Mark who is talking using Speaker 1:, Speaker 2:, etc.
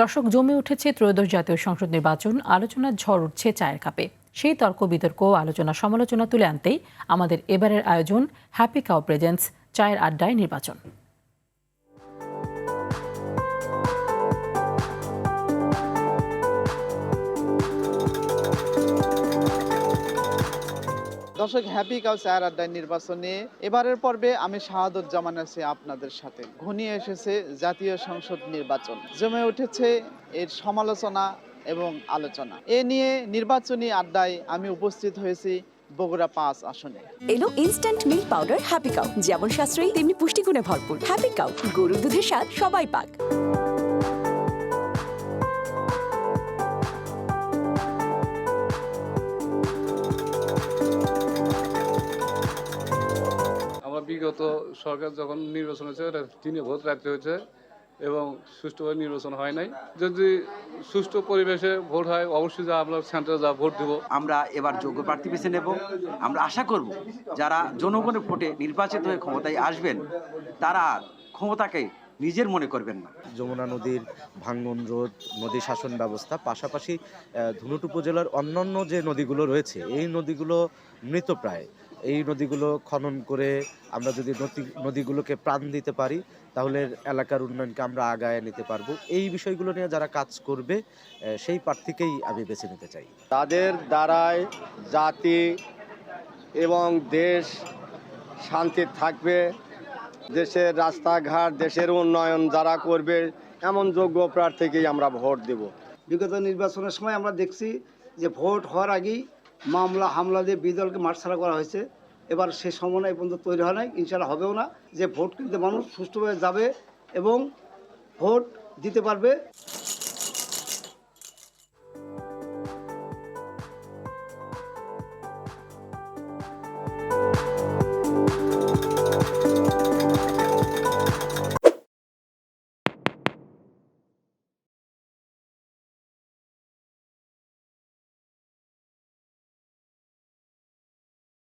Speaker 1: দর্শক, জমে উঠেছে ত্রয়োদশ জাতীয় সংসদ নির্বাচন, আলোচনার ঝড় উঠছে চায়ের কাপে। সেই তর্ক বিতর্ক, আলোচনা সমালোচনা তুলে আনতেই আমাদের এবারের আয়োজন হ্যাপি কাউ প্রেজেন্টস চায়ের আড্ডায় নির্বাচন।
Speaker 2: দর্শক, হ্যাপি কাউ চায়ের আড্ডায় নির্বাচনে এবারের পর্বে আমি শাহাদুজ্জামান আছি আপনাদের সাথে। ঘনিয়ে এসেছে জাতীয় সংসদ নির্বাচন, জমে উঠেছে এর সমালোচনা এবং আলোচনা। এ নিয়ে নির্বাচনী আড্ডায় আমি উপস্থিত হয়েছি বগুড়া ৫ আসনে।
Speaker 3: এলো instant milk powder happy cow, যেমন সাশ্রয়ী তেমনি পুষ্টিগুণে ভরপুর। হ্যাপি কাউ, গরুর দুধের স্বাদ সবাই পাক।
Speaker 4: বিগত সরকার যখন নির্বাচন হয়েছে দিনে ভোট রাখতে হয়েছে এবং সুষ্ঠুভাবে নির্বাচন হয় নাই। যদি সুষ্ঠু পরিবেশে ভোট হয় অবশ্যই আমরা সেন্টারে যা ভোট দেবো।
Speaker 5: আমরা এবার যোগ্য প্রার্থী বেছে নেব। আমরা আশা করব যারা জনগণের ভোটে নির্বাচিত হয়ে ক্ষমতায় আসবেন তারা ক্ষমতাকে নিজের মনে করবেন না।
Speaker 6: যমুনা নদীর ভাঙ্গন রোধ, নদী শাসন ব্যবস্থা, পাশাপাশি ধুনট উপজেলার অন্যান্য যে নদীগুলো রয়েছে এই নদীগুলো মৃতপ্রায়। এই নদীগুলো খনন করে আমরা যদি নদীগুলোকে প্রাণ দিতে পারি তাহলে এলাকার উন্নয়নকে আমরা আগায় নিতে পারবো। এই বিষয়গুলো নিয়ে যারা কাজ করবে সেই প্রার্থীকেই আমি বেছে নিতে চাই।
Speaker 7: তাদের দ্বারাই জাতি এবং দেশ শান্তি থাকবে, দেশের রাস্তাঘাট, দেশের উন্নয়ন যারা করবে এমন যোগ্য প্রার্থীকেই আমরা ভোট দেব।
Speaker 8: বিগত নির্বাচনের সময় আমরা দেখছি যে ভোট হওয়ার আগেই মামলা হামলা দিয়ে বিদলকে মাঠছাড়া করা হয়েছে। এবার সে সম্ভাবনা এই পর্যন্ত তৈরি হয় নাই, ইনশাআল্লাহ হবেও না, যে ভোট কিনতে মানুষ সুষ্ঠুভাবে যাবে এবং ভোট দিতে পারবে।